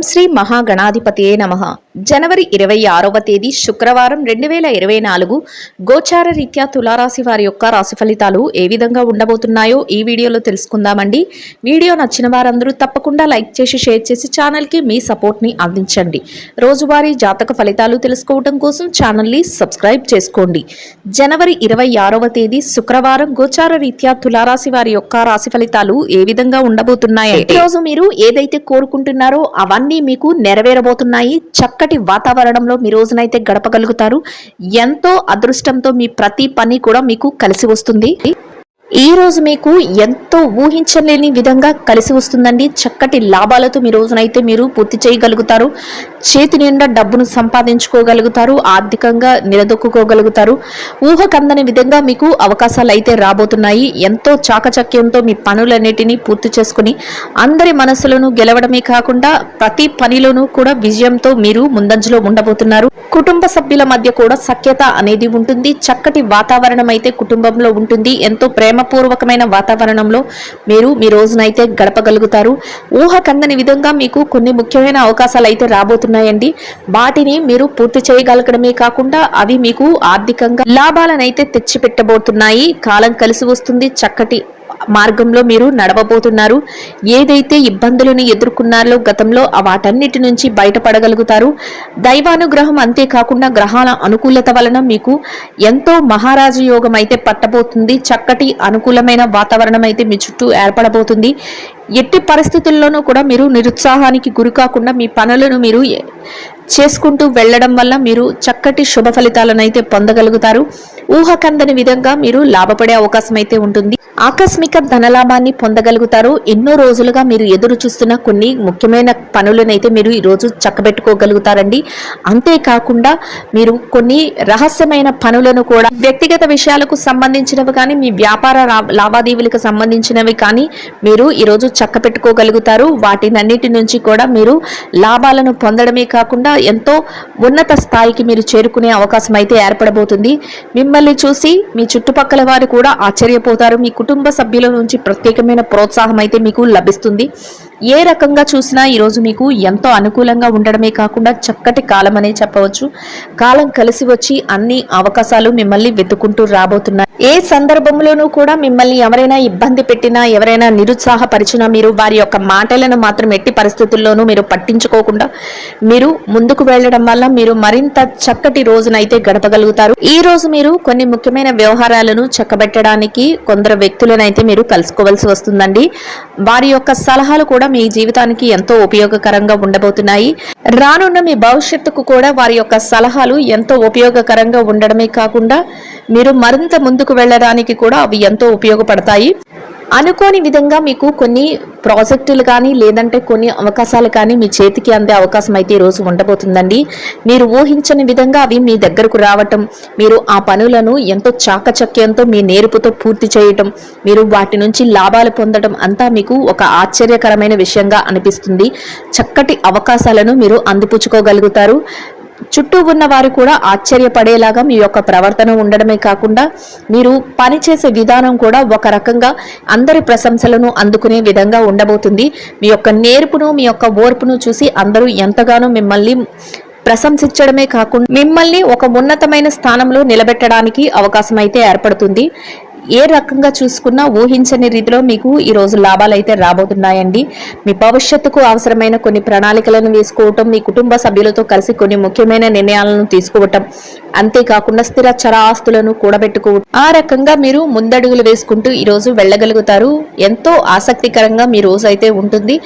శ్రీ మహాగణాధిపతియే నమః. జనవరి 26వ తేదీ శుక్రవారం 2024 గోచార రీత్యా తులారాశి వారి యొక్క రాశి ఫలితాలు ఏ విధంగా ఉండబోతున్నాయో ఈ వీడియోలో తెలుసుకుందామండి. వీడియో నచ్చిన వారందరూ తప్పకుండా లైక్ చేసి షేర్ చేసి ఛానల్కి మీ సపోర్ట్ని అందించండి. రోజువారీ జాతక ఫలితాలు తెలుసుకోవడం కోసం ఛానల్ని సబ్స్క్రైబ్ చేసుకోండి. జనవరి 26వ తేదీ శుక్రవారం గోచార రీత్యా తులారాశి వారి యొక్క రాశి ఫలితాలు ఏ విధంగా ఉండబోతున్నాయంటే, ఈరోజు మీరు ఏదైతే కోరుకుంటున్నారో అవన్నీ మీకు నెరవేరబోతున్నాయి. చక్కటి వాతావరణంలో మీ రోజునైతే గడపగలుగుతారు. ఎంతో అదృష్టంతో మీ ప్రతి పని కూడా మీకు కలిసి వస్తుంది. ఈ రోజు మీకు ఎంతో ఊహించలేని విధంగా కలిసి వస్తుందండి. చక్కటి లాభాలతో మీ రోజునైతే మీరు పూర్తి చేయగలుగుతారు. చేతి నిండా డబ్బును సంపాదించుకోగలుగుతారు. ఆర్థికంగా నిలదొక్కుకోగలుగుతారు. ఊహకందని విధంగా మీకు అవకాశాలు అయితే రాబోతున్నాయి. ఎంతో చాకచక్యంతో మీ పనులన్నిటినీ పూర్తి చేసుకుని అందరి మనసులను గెలవడమే కాకుండా ప్రతి పనిలోనూ కూడా విజయంతో మీరు ముందంజలో ఉండబోతున్నారు. కుటుంబ సభ్యుల మధ్య కూడా సఖ్యత అనేది ఉంటుంది. చక్కటి వాతావరణం అయితే కుటుంబంలో ఉంటుంది. ఎంతో ప్రేమపూర్వకమైన వాతావరణంలో మీరు మీ రోజునైతే గడపగలుగుతారు. ఊహకందని విధంగా మీకు కొన్ని ముఖ్యమైన అవకాశాలు అయితే రాబోతున్నాయండి. వాటిని మీరు పూర్తి చేయగలగడమే కాకుండా అవి మీకు ఆర్థికంగా లాభాలనైతే తెచ్చిపెట్టబోతున్నాయి. కాలం కలిసి వస్తుంది. చక్కటి మార్గంలో మీరు నడవబోతున్నారు. ఏదైతే ఇబ్బందులను ఎదుర్కొన్నారో గతంలో వాటన్నిటి నుంచి బయటపడగలుగుతారు. దైవానుగ్రహం అంతేకాకుండా గ్రహాల అనుకూలత వలన మీకు ఎంతో మహారాజు యోగం అయితే పట్టబోతుంది. చక్కటి అనుకూలమైన వాతావరణం అయితే మీ చుట్టూ ఏర్పడబోతుంది. ఎట్టి పరిస్థితుల్లోనూ కూడా మీరు నిరుత్సాహానికి గురి కాకుండా మీ పనులను మీరు చేసుకుంటూ వెళ్ళడం వల్ల మీరు చక్కటి శుభ ఫలితాలను అయితే పొందగలుగుతారు. ఊహకందని విధంగా మీరు లాభపడే అవకాశం అయితే ఉంటుంది. ఆకస్మిక ధనలాభాన్ని పొందగలుగుతారు. ఎన్నో రోజులుగా మీరు ఎదురు చూస్తున్న కొన్ని ముఖ్యమైన పనులనైతే మీరు ఈరోజు చక్కబెట్టుకోగలుగుతారండి. అంతేకాకుండా మీరు కొన్ని రహస్యమైన పనులను కూడా వ్యక్తిగత విషయాలకు సంబంధించినవి కానీ మీ వ్యాపార లావాదేవీలకు సంబంధించినవి కానీ మీరు ఈరోజు చక్కబెట్టుకోగలుగుతారు. వాటినన్నిటి నుంచి కూడా మీరు లాభాలను పొందడమే కాకుండా ఎంతో ఉన్నత స్థాయికి మీరు చేరుకునే అవకాశం అయితే ఏర్పడబోతుంది. మిమ్మల్ని చూసి మీ చుట్టుపక్కల వారు కూడా ఆశ్చర్యపోతారు. మీ కుటుంబ సభ్యుల నుంచి ప్రత్యేకమైన ప్రోత్సాహం అయితే మీకు లభిస్తుంది. ఏ రకంగా చూసినా ఈరోజు మీకు ఎంతో అనుకూలంగా ఉండడమే కాకుండా చక్కటి కాలం అనే చెప్పవచ్చు. కాలం కలిసి వచ్చి అన్ని అవకాశాలు మిమ్మల్ని వెతుకుంటూ రాబోతున్నాయి. ఏ సందర్భంలోనూ కూడా మిమ్మల్ని ఎవరైనా ఇబ్బంది పెట్టినా, ఎవరైనా నిరుత్సాహపరిచినా మీరు వారి యొక్క మాటలను మాత్రం ఎట్టి పరిస్థితుల్లోనూ మీరు పట్టించుకోకుండా మీరు ముందుకు వెళ్ళడం వల్ల మీరు మరింత చక్కటి రోజునైతే గడపగలుగుతారు. ఈ రోజు మీరు కొన్ని ముఖ్యమైన వ్యవహారాలను చక్కబెట్టడానికి కొందరు వ్యక్తులనైతే మీరు కలుసుకోవాల్సి వస్తుందండి. వారి యొక్క సలహాలు కూడా మీ జీవితానికి ఎంతో ఉపయోగకరంగా ఉండబోతున్నాయి. రానున్న మీ భవిష్యత్తుకు కూడా వారి యొక్క సలహాలు ఎంతో ఉపయోగకరంగా ఉండడమే కాకుండా మీరు మరింత ముందుకు వెళ్ళడానికి కూడా అవి ఎంతో ఉపయోగపడతాయి. అనుకోని విధంగా మీకు కొన్ని ప్రాజెక్టులు కానీ లేదంటే కొన్ని అవకాశాలు కానీ మీ చేతికి అందే అవకాశం అయితే ఈరోజు ఉండబోతుందండి. మీరు ఊహించని విధంగా అవి మీ దగ్గరకు రావటం, మీరు ఆ పనులను ఎంతో చాకచక్యంతో మీ నేర్పుతో పూర్తి చేయటం, మీరు వాటి నుంచి లాభాలు పొందడం అంతా మీకు ఒక ఆశ్చర్యకరమైన విషయంగా అనిపిస్తుంది. చక్కటి అవకాశాలను మీరు అందిపుచ్చుకోగలుగుతారు. చుట్టూ ఉన్న వారు కూడా ఆశ్చర్యపడేలాగా మీ యొక్క ప్రవర్తన ఉండడమే కాకుండా మీరు పనిచేసే విధానం కూడా ఒక రకంగా అందరి ప్రశంసలను అందుకునే విధంగా ఉండబోతుంది. మీ యొక్క నేర్పును, మీ యొక్క ఓర్పును చూసి అందరూ ఎంతగానో మిమ్మల్ని ప్రశంసించడమే కాకుండా మిమ్మల్ని ఒక ఉన్నతమైన స్థానంలో నిలబెట్టడానికి అవకాశం అయితే ఏర్పడుతుంది. ఏ రకంగా చూసుకున్నా ఊహించని రీతిలో మీకు ఈ రోజు లాభాలు అయితే రాబోతున్నాయండి. మీ భవిష్యత్తుకు అవసరమైన కొన్ని ప్రణాళికలను వేసుకోవటం, మీ కుటుంబ సభ్యులతో కలిసి కొన్ని ముఖ్యమైన నిర్ణయాలను తీసుకోవటం, అంతేకాకుండా స్థిర చరాస్తులను కూడబెట్టుకోవటం, ఆ రకంగా మీరు ముందడుగులు వేసుకుంటూ ఈరోజు వెళ్ళగలుగుతారు. ఎంతో ఆసక్తికరంగా మీ రోజు అయితే ఉంటుంది.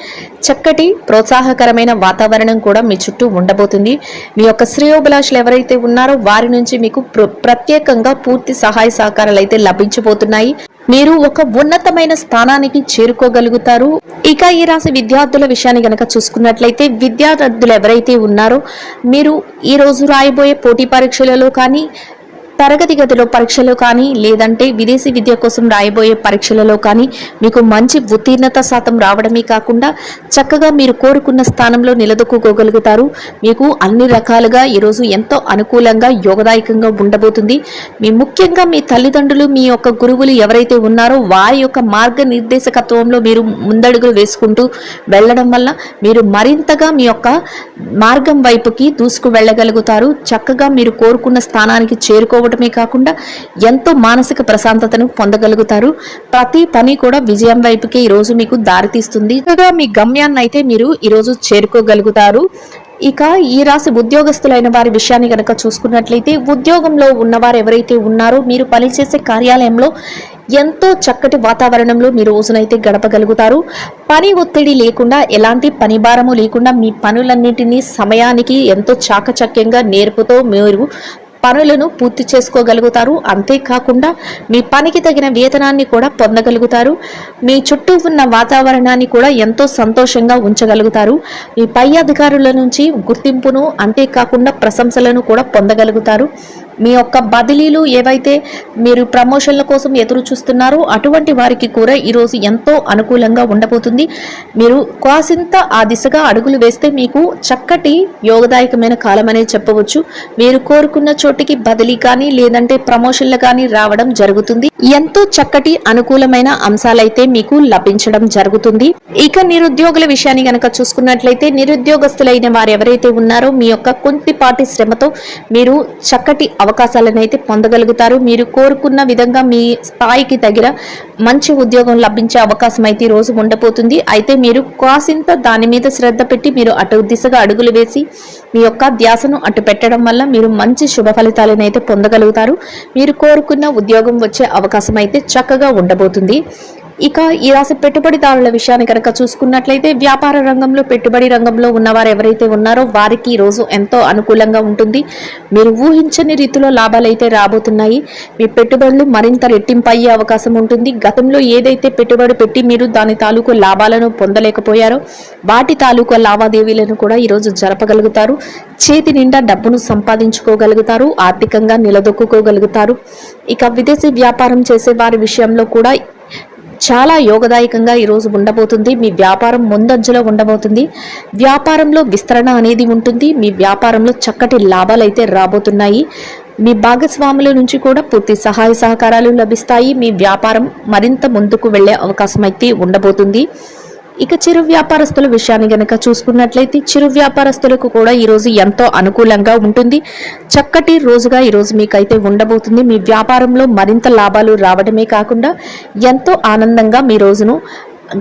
చక్కటి ప్రోత్సాహకరమైన వాతావరణం కూడా మీ చుట్టూ ఉండబోతుంది. మీ యొక్క శ్రేయోభిలాషులు ఎవరైతే ఉన్నారో వారి నుంచి మీకు ప్రత్యేకంగా పూర్తి సహాయ సహకారాలు అయితే లభించబోతున్నాయి. మీరు ఒక ఉన్నతమైన స్థానానికి చేరుకోగలుగుతారు. ఇక ఈ రాశి విద్యార్థుల విషయాన్ని గనక చూసుకున్నట్లయితే విద్యార్థులు ఎవరైతే ఉన్నారో మీరు ఈ రోజు రాయబోయే పోటీ పరీక్షలలో కానీ తరగతి గదిలో పరీక్షలో కానీ లేదంటే విదేశీ విద్య కోసం రాయబోయే పరీక్షలలో కానీ మీకు మంచి ఉత్తీర్ణత శాతం రావడమే కాకుండా చక్కగా మీరు కోరుకున్న స్థానంలో నిలదొక్కుకోగలుగుతారు. మీకు అన్ని రకాలుగా ఈరోజు ఎంతో అనుకూలంగా యోగదాయకంగా ఉండబోతుంది. ముఖ్యంగా మీ తల్లిదండ్రులు మీ యొక్క గురువులు ఎవరైతే ఉన్నారో వారి యొక్క మార్గనిర్దేశకత్వంలో మీరు ముందడుగులు వేసుకుంటూ వెళ్ళడం వల్ల మీరు మరింతగా మీ యొక్క మార్గం వైపుకి దూసుకు వెళ్ళగలుగుతారు. చక్కగా మీరు కోరుకున్న స్థానానికి చేరుకోవడమే కాకుండా ఎంతో మానసిక ప్రశాంతతను పొందగలుగుతారు. ప్రతి పని కూడా విజయం వైపుకే ఈరోజు మీకు దారితీస్తుంది. మీ గమ్యాన్ని అయితే మీరు ఈరోజు చేరుకోగలుగుతారు. ఇక ఈ రాశి ఉద్యోగస్తులైన వారి విషయాన్ని కనుక చూసుకున్నట్లయితే ఉద్యోగంలో ఉన్నవారు ఎవరైతే ఉన్నారో మీరు పనిచేసే కార్యాలయంలో ఎంతో చక్కటి వాతావరణంలో మీ రోజునైతే గడపగలుగుతారు. పని ఒత్తిడి లేకుండా ఎలాంటి పని భారము లేకుండా మీ పనులన్నింటినీ సమయానికి ఎంతో చాకచక్యంగా నేర్పుతో మీరు పనులను పూర్తి చేసుకోగలుగుతారు. అంతేకాకుండా మీ పనికి తగిన వేతనాన్ని కూడా పొందగలుగుతారు. మీ చుట్టూ ఉన్న వాతావరణాన్ని కూడా ఎంతో సంతోషంగా ఉంచగలుగుతారు. మీ పై అధికారుల నుంచి గుర్తింపును అంతేకాకుండా ప్రశంసలను కూడా పొందగలుగుతారు. మీ యొక్క బదిలీలు ఏవైతే మీరు ప్రమోషన్ల కోసం ఎదురు చూస్తున్నారో అటువంటి వారికి కూడా ఈరోజు ఎంతో అనుకూలంగా ఉండబోతుంది. మీరు కాసింత ఆ దిశగా అడుగులు వేస్తే మీకు చక్కటి యోగదాయకమైన కాలం అనేది చెప్పవచ్చు. మీరు కోరుకున్న చోటికి బదిలీ కానీ లేదంటే ప్రమోషన్లు కానీ రావడం జరుగుతుంది. ఎంతో చక్కటి అనుకూలమైన అంశాలైతే మీకు లభించడం జరుగుతుంది. ఇక నిరుద్యోగుల విషయాన్ని గనక చూసుకున్నట్లయితే నిరుద్యోగస్తులైన వారు ఎవరైతే ఉన్నారో మీ యొక్క కొద్దిపాటి శ్రమతో మీరు చక్కటి అవకాశాలను అయితే పొందగలుగుతారు. మీరు కోరుకున్న విధంగా మీ స్థాయికి తగిన మంచి ఉద్యోగం లభించే అవకాశం అయితే ఈ రోజు ఉండబోతుంది. అయితే మీరు కాసింత దాని మీద శ్రద్ధ పెట్టి మీరు అటు దిశగా అడుగులు వేసి మీ యొక్క ధ్యాసను అటు పెట్టడం వల్ల మీరు మంచి శుభ ఫలితాలను అయితే పొందగలుగుతారు. మీరు కోరుకున్న ఉద్యోగం వచ్చే అవకాశం అయితే చక్కగా ఉండబోతుంది. ఇక ఈ రాశి పెట్టుబడిదారుల విషయాన్ని కనుక చూసుకున్నట్లయితే వ్యాపార రంగంలో పెట్టుబడి రంగంలో ఉన్నవారు ఎవరైతే ఉన్నారో వారికి ఈ రోజు ఎంతో అనుకూలంగా ఉంటుంది. మీరు ఊహించని రీతిలో లాభాలు అయితే రాబోతున్నాయి. మీ పెట్టుబడులు మరింత రెట్టింపు అయ్యే అవకాశం ఉంటుంది. గతంలో ఏదైతే పెట్టుబడి పెట్టి మీరు దాని తాలూకు లాభాలను పొందలేకపోయారో వాటి తాలూకు లావాదేవీలను కూడా ఈరోజు జరపగలుగుతారు. చేతి నిండా డబ్బును సంపాదించుకోగలుగుతారు. ఆర్థికంగా నిలదొక్కుకోగలుగుతారు. ఇక విదేశీ వ్యాపారం చేసే వారి విషయంలో కూడా చాలా యోగదాయకంగా ఈరోజు ఉండబోతుంది. మీ వ్యాపారం ముందంజలో ఉండబోతుంది. వ్యాపారంలో విస్తరణ అనేది ఉంటుంది. మీ వ్యాపారంలో చక్కటి లాభాలు అయితే రాబోతున్నాయి. మీ భాగస్వాముల నుంచి కూడా పూర్తి సహాయ సహకారాలు లభిస్తాయి. మీ వ్యాపారం మరింత ముందుకు వెళ్లే అవకాశం అయితే ఉండబోతుంది. ఇక చిరు వ్యాపారస్తుల విషయాన్ని గనక చూసుకున్నట్లయితే చిరు వ్యాపారస్తులకు కూడా ఈరోజు ఎంతో అనుకూలంగా ఉంటుంది. చక్కటి రోజుగా ఈరోజు మీకైతే ఉండబోతుంది. మీ వ్యాపారంలో మరింత లాభాలు రావడమే కాకుండా ఎంతో ఆనందంగా మీ రోజును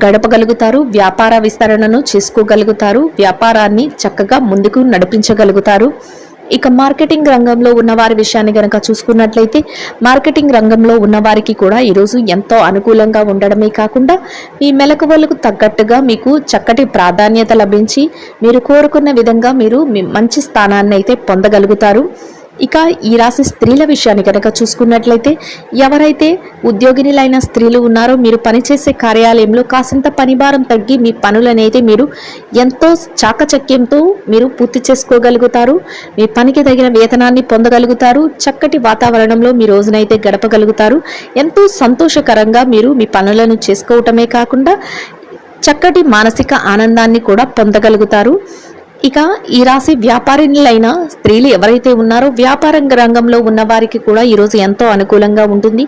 గడపగలుగుతారు. వ్యాపార విస్తరణను చేసుకోగలుగుతారు. వ్యాపారాన్ని చక్కగా ముందుకు నడిపించగలుగుతారు. ఇక మార్కెటింగ్ రంగంలో ఉన్న వారి విషయాన్ని గనక చూసుకున్నట్లయితే మార్కెటింగ్ రంగంలో ఉన్న వారికి కూడా ఈరోజు ఎంతో అనుకూలంగా ఉండడమే కాకుండా మీ మెలకువలకు తగ్గట్టుగా మీకు చక్కటి ప్రాధాన్యత లభించి మీరు కోరుకున్న విధంగా మీరు మంచి స్థానాన్ని అయితే పొందగలుగుతారు. ఇక ఈ రాశి స్త్రీల విషయాన్ని కనుక చూసుకున్నట్లయితే ఎవరైతే ఉద్యోగినులైన స్త్రీలు ఉన్నారో మీరు పనిచేసే కార్యాలయంలో కాసింత పనిభారం తగ్గి మీ పనులనైతే మీరు ఎంతో చాకచక్యంతో మీరు పూర్తి చేసుకోగలుగుతారు. మీ పనికి తగిన వేతనాన్ని పొందగలుగుతారు. చక్కటి వాతావరణంలో మీ రోజునైతే గడపగలుగుతారు. ఎంతో సంతోషకరంగా మీరు మీ పనులను చేసుకోవటమే కాకుండా చక్కటి మానసిక ఆనందాన్ని కూడా పొందగలుగుతారు. ఇక ఈ రాశి వ్యాపారిణులైన స్త్రీలు ఎవరైతే ఉన్నారో వ్యాపార రంగంలో ఉన్న వారికి కూడా ఈరోజు ఎంతో అనుకూలంగా ఉంటుంది.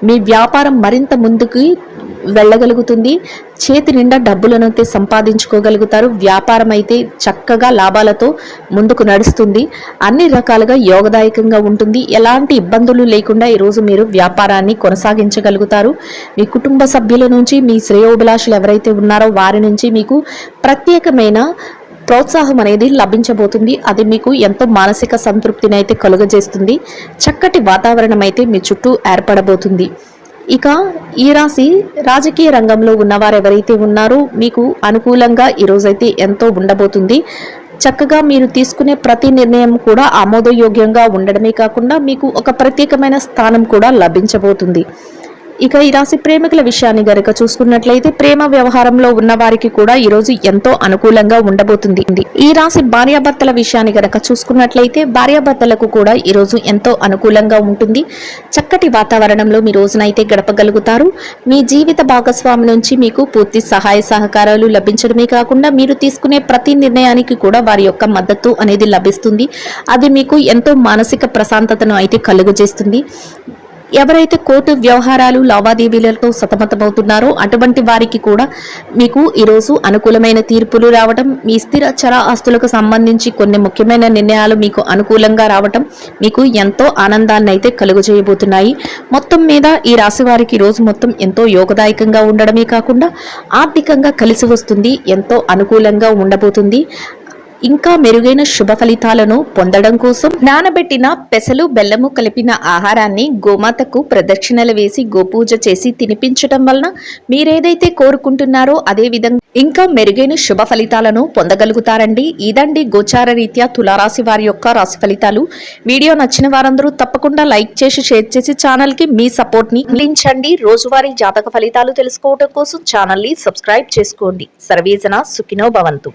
మీ వ్యాపారం మరింత ముందుకు వెళ్ళగలుగుతుంది. చేతి నిండా డబ్బులను అయితే సంపాదించుకోగలుగుతారు. వ్యాపారం అయితే చక్కగా లాభాలతో ముందుకు నడుస్తుంది. అన్ని రకాలుగా యోగదాయకంగా ఉంటుంది. ఎలాంటి ఇబ్బందులు లేకుండా ఈరోజు మీరు వ్యాపారాన్ని కొనసాగించగలుగుతారు. మీ కుటుంబ సభ్యుల నుంచి మీ శ్రేయోభిలాషులు ఎవరైతే ఉన్నారో వారి నుంచి మీకు ప్రత్యేకమైన ప్రోత్సాహం అనేది లభించబోతుంది. అది మీకు ఎంతో మానసిక సంతృప్తిని అయితే కలుగజేస్తుంది. చక్కటి వాతావరణం అయితే మీ చుట్టూ ఏర్పడబోతుంది. ఇక ఈ రాశి రాజకీయ రంగంలో ఉన్నవారు ఎవరైతే ఉన్నారో మీకు అనుకూలంగా ఈరోజైతే ఎంతో ఉండబోతుంది. చక్కగా మీరు తీసుకునే ప్రతి నిర్ణయం కూడా ఆమోదయోగ్యంగా ఉండడమే కాకుండా మీకు ఒక ప్రత్యేకమైన స్థానం కూడా లభించబోతుంది. ఇక ఈ రాశి ప్రేమికుల విషయాన్ని గనుక చూసుకున్నట్లయితే ప్రేమ వ్యవహారంలో ఉన్న వారికి కూడా ఈ రోజు ఎంతో అనుకూలంగా ఉండబోతుంది. ఈ రాశి భార్యాభర్తల విషయాన్ని గనక చూసుకున్నట్లయితే భార్యాభర్తలకు కూడా ఈ రోజు ఎంతో అనుకూలంగా ఉంటుంది. చక్కటి వాతావరణంలో మీ రోజునైతే గడపగలుగుతారు. మీ జీవిత భాగస్వామి నుంచి మీకు పూర్తి సహాయ సహకారాలు లభించడమే కాకుండా మీరు తీసుకునే ప్రతి నిర్ణయానికి కూడా వారి యొక్క మద్దతు అనేది లభిస్తుంది. అది మీకు ఎంతో మానసిక ప్రశాంతతను అయితే కలుగజేస్తుంది. ఎవరైతే కోర్టు వ్యవహారాలు లావాదేవీలతో సతమతమవుతున్నారో అటువంటి వారికి కూడా మీకు ఈరోజు అనుకూలమైన తీర్పులు రావడం, మీ స్థిర చర ఆస్తులకు సంబంధించి కొన్ని ముఖ్యమైన నిర్ణయాలు మీకు అనుకూలంగా రావడం మీకు ఎంతో ఆనందాన్ని అయితే కలుగజేయబోతున్నాయి. మొత్తం మీద ఈ రాశి వారికి రోజు మొత్తం ఎంతో యోగదాయకంగా ఉండడమే కాకుండా ఆర్థికంగా కలిసి వస్తుంది, ఎంతో అనుకూలంగా ఉండబోతుంది. ఇంకా మెరుగైన శుభ ఫలితాలను పొందడం కోసం నానబెట్టిన పెసలు బెల్లము కలిపిన ఆహారాన్ని గోమాతకు ప్రదక్షిణలు వేసి గోపూజ చేసి తినిపించడం వలన మీరేదైతే కోరుకుంటున్నారో అదే విధంగా ఇంకా మెరుగైన శుభ ఫలితాలను పొందగలుగుతారండి. ఇదండి గోచార రీత్యా తులారాశి వారి యొక్క రాశి ఫలితాలు. వీడియో నచ్చిన వారందరూ తప్పకుండా లైక్ చేసి షేర్ చేసి ఛానల్ కి మీ సపోర్ట్ ని అందించండి. రోజువారీ జాతక ఫలితాలు తెలుసుకోవడం కోసం ఛానల్ ని సబ్స్క్రైబ్ చేసుకోండి. సర్వేజన సుఖినో భవంతు.